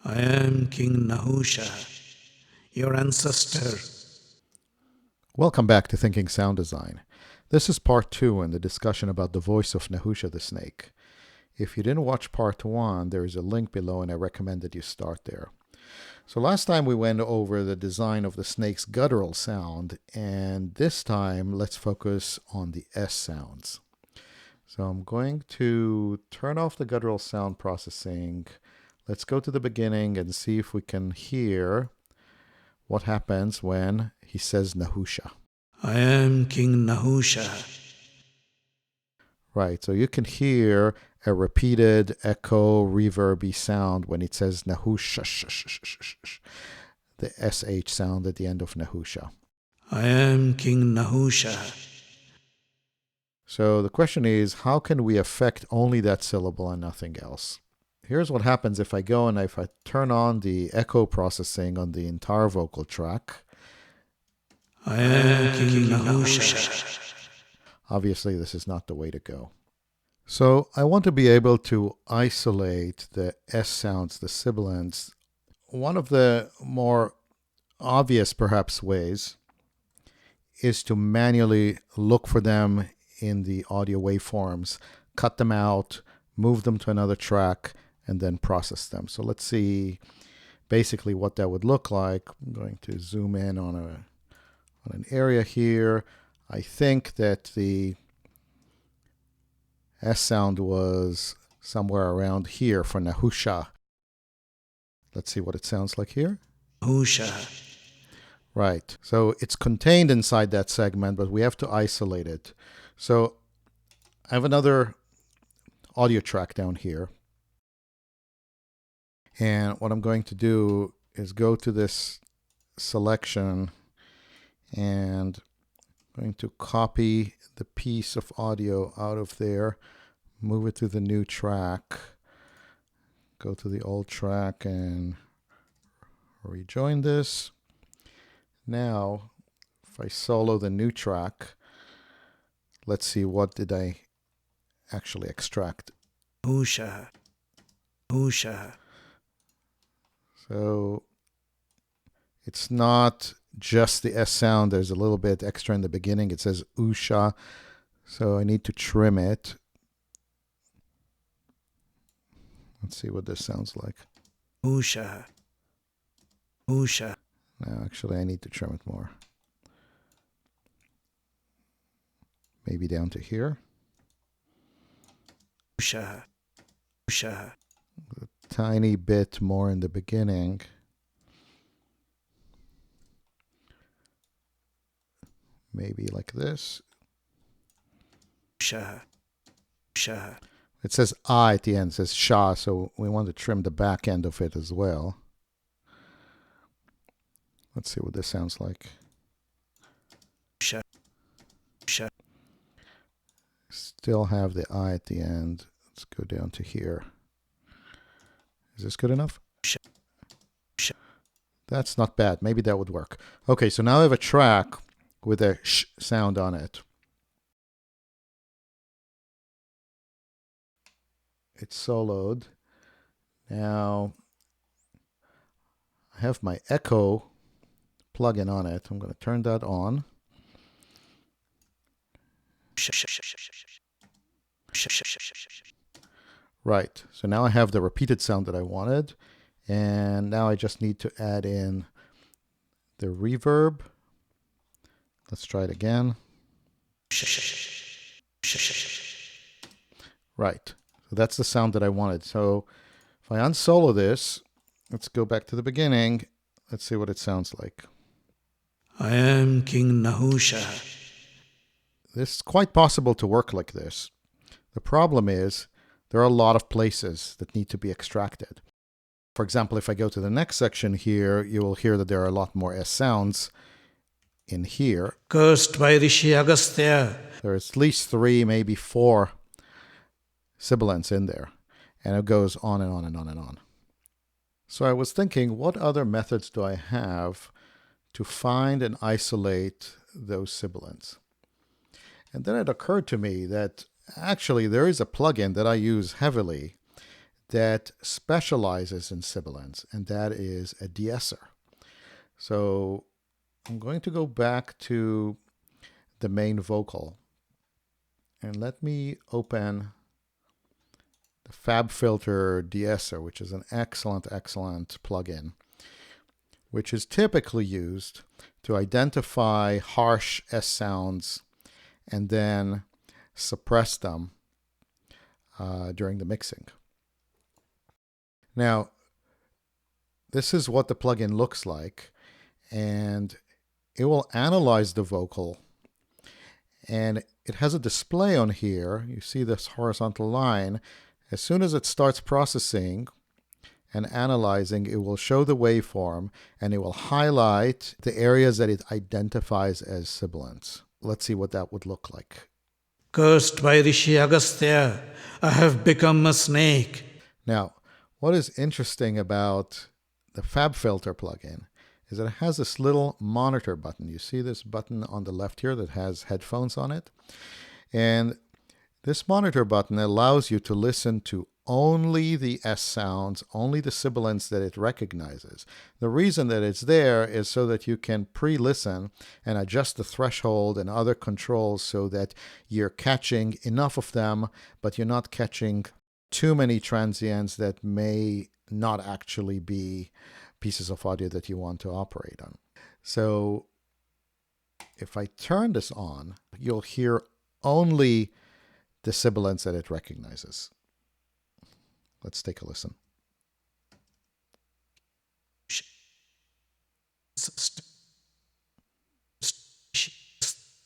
I am King Nahusha, your ancestor. Welcome back to Thinking Sound Design. This is part 2 in the discussion about the voice of Nahusha the snake. If you didn't watch part 1, there is a link below and I recommend that you start there. So last time we went over the design of the snake's guttural sound, and this time let's focus on the S sounds. So I'm going to turn off the guttural sound processing. Let's go to the beginning and see if we can hear what happens when he says Nahusha. I am King Nahusha. Right, so you can hear a repeated echo reverby sound when it says Nahusha, the SH sound at the end of Nahusha. I am King Nahusha. So the question is, how can we affect only that syllable and nothing else? Here's what happens if I go and if I turn on the echo processing on the entire vocal track. I am King Nahusha. Obviously, this is not the way to go. So I want to be able to isolate the S sounds, the sibilants. One of the more obvious, perhaps, ways is to manually look for them in the audio waveforms, cut them out, move them to another track, and then process them. So let's see basically what that would look like. I'm going to zoom in on an area here. I think that the S sound was somewhere around here for Nahusha. Let's see what it sounds like here. Nahusha. Right. So it's contained inside that segment, but we have to isolate it. So I have another audio track down here. And what I'm going to do is go to this selection and I'm going to copy the piece of audio out of there, move it to the new track, go to the old track and rejoin this. Now, if I solo the new track, let's see what did I actually extract. Nahusha. Nahusha. So it's not just the S sound. There's a little bit extra in the beginning. It says Usha. So I need to trim it. Let's see what this sounds like. Nahusha. Nahusha. No, actually, I need to trim it more. Maybe down to here. Nahusha. Nahusha. A tiny bit more in the beginning. Maybe like this. Nahusha. Nahusha. It says ah at the end. It says sha, so we want to trim the back end of it as well. Let's see what this sounds like. Nahusha. Nahusha. Still have the I at the end. Let's go down to here. Is this good enough? That's not bad. Maybe that would work. Okay, so now I have a track with a sh sound on it. It's soloed. Now I have my echo plugin on it. I'm going to turn that on. Right, so now I have the repeated sound that I wanted, and now I just need to add in the reverb. Let's try it again. Right, so that's the sound that I wanted. So if I unsolo this, let's go back to the beginning. Let's see what it sounds like. I am King Nahusha. It's quite possible to work like this. The problem is there are a lot of places that need to be extracted. For example, if I go to the next section here, you will hear that there are a lot more S sounds in here. Cursed by Rishi Agastya. There are at least 3, maybe 4 sibilants in there. And it goes on and on and on and on. So I was thinking, what other methods do I have to find and isolate those sibilants? And then it occurred to me that actually there is a plugin that I use heavily that specializes in sibilants, and that is a de-esser. So I'm going to go back to the main vocal, and let me open the FabFilter de-esser, which is an excellent plugin, which is typically used to identify harsh S sounds and then suppress them during the mixing. Now, this is what the plugin looks like, and it will analyze the vocal, and it has a display on here. You see this horizontal line. As soon as it starts processing and analyzing, it will show the waveform, and it will highlight the areas that it identifies as sibilants. Let's see what that would look like. Cursed by Rishi Agastya, I have become a snake. Now, what is interesting about the FabFilter plugin is that it has this little monitor button. You see this button on the left here that has headphones on it? And this monitor button allows you to listen to only the S sounds, only the sibilants that it recognizes. The reason that it's there is so that you can pre-listen and adjust the threshold and other controls so that you're catching enough of them, but you're not catching too many transients that may not actually be pieces of audio that you want to operate on. So if I turn this on, you'll hear only the sibilants that it recognizes. Let's take a listen.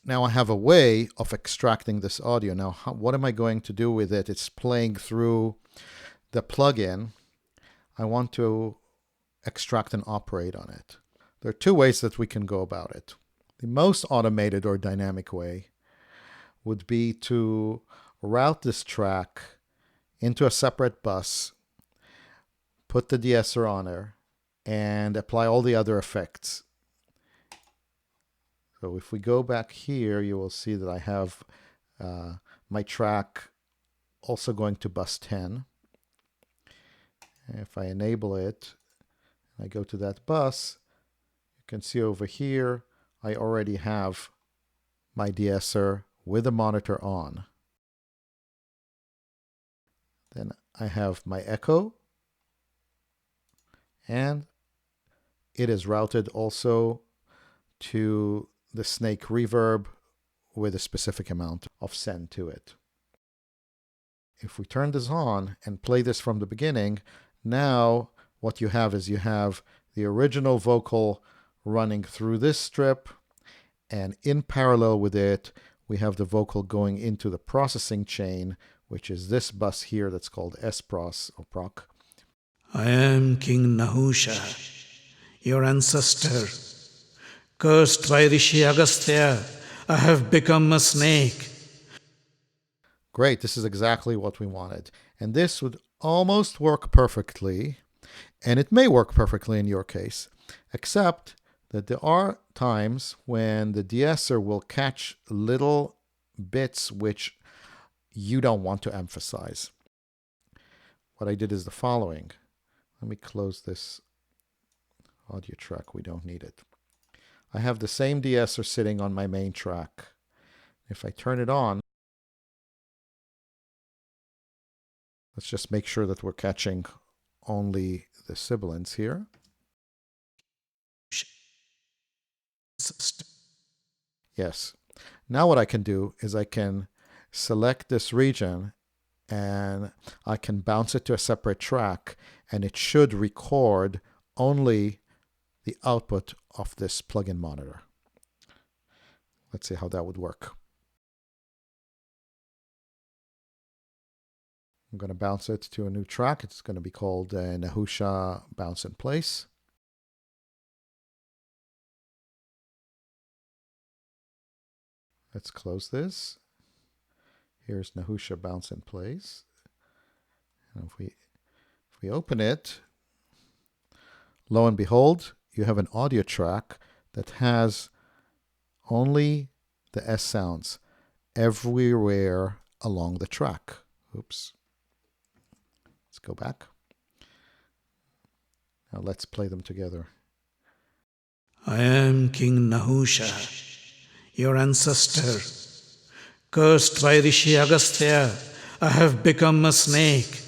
Now I have a way of extracting this audio. Now, what am I going to do with it? It's playing through the plugin. I want to extract and operate on it. There are two ways that we can go about it. The most automated or dynamic way would be to route this track into a separate bus, put the de-esser on there, and apply all the other effects. So if we go back here, you will see that I have my track also going to bus 10. And if I enable it, I go to that bus, you can see over here, I already have my de-esser with the monitor on. Then I have my echo, and it is routed also to the snake reverb with a specific amount of send to it. If we turn this on and play this from the beginning, now what you have is you have the original vocal running through this strip, and in parallel with it, we have the vocal going into the processing chain, which is this bus here that's called S-Pros or proc. I am King Nahusha, your ancestor. Cursed by Rishi Agastya, I have become a snake. Great, this is exactly what we wanted. And this would almost work perfectly, and it may work perfectly in your case, except that there are times when the de-esser will catch little bits which you don't want to emphasize. What I did is the following. Let me close this audio track. We don't need it. I have the same de-esser sitting on my main track. If I turn it on, let's just make sure that we're catching only the sibilants here. Yes. Now what I can do is I can select this region and I can bounce it to a separate track, and it should record only the output of this plugin monitor. Let's see how that would work. I'm going to bounce it to a new track. It's going to be called Nahusha Bounce in Place. Let's close this. Here's Nahusha Bounce in Place. And if we open it, lo and behold, you have an audio track that has only the S sounds everywhere along the track. Oops. Let's go back. Now let's play them together. I am King Nahusha, your ancestor. Cursed by Rishi Agastya, I have become a snake.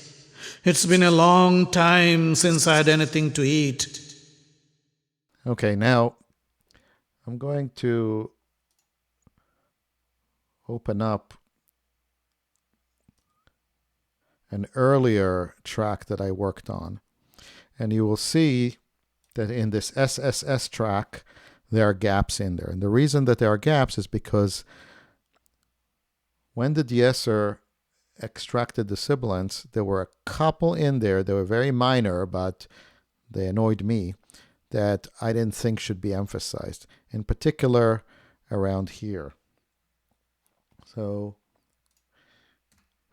It's been a long time since I had anything to eat. Okay, now I'm going to open up an earlier track that I worked on. And you will see that in this SSS track, there are gaps in there. And the reason that there are gaps is because when the de-esser extracted the sibilants, there were a couple in there. They were very minor, but they annoyed me, that I didn't think should be emphasized. In particular, around here. So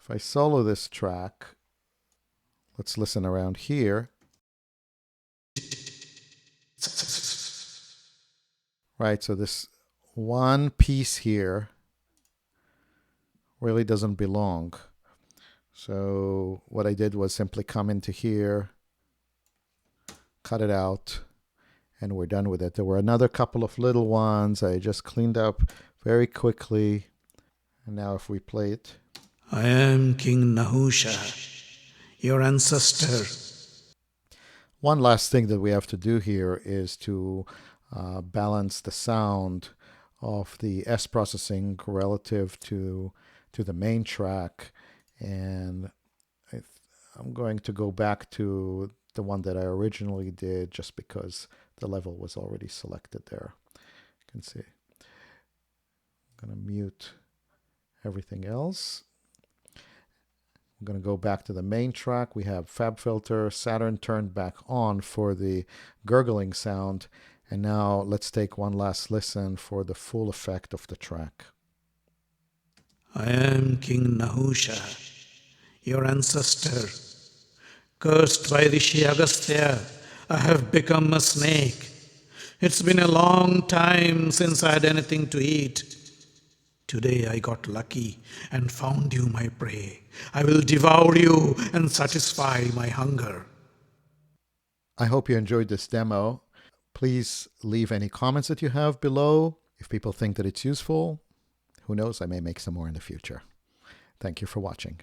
if I solo this track, let's listen around here. Right, so this one piece here really doesn't belong. So what I did was simply come into here, cut it out, and we're done with it. There were another couple of little ones I just cleaned up very quickly. And now if we play it. I am King Nahusha, your ancestor. One last thing that we have to do here is to balance the sound of the S processing relative to the main track. And I'm going to go back to the one that I originally did just because the level was already selected there. You can see. I'm going to mute everything else. I'm going to go back to the main track. We have FabFilter Saturn turned back on for the gurgling sound. And now let's take one last listen for the full effect of the track. I am King Nahusha, your ancestor. Cursed by Rishi Agastya, I have become a snake. It's been a long time since I had anything to eat. Today I got lucky and found you my prey. I will devour you and satisfy my hunger. I hope you enjoyed this demo. Please leave any comments that you have below. If people think that it's useful, who knows, I may make some more in the future. Thank you for watching.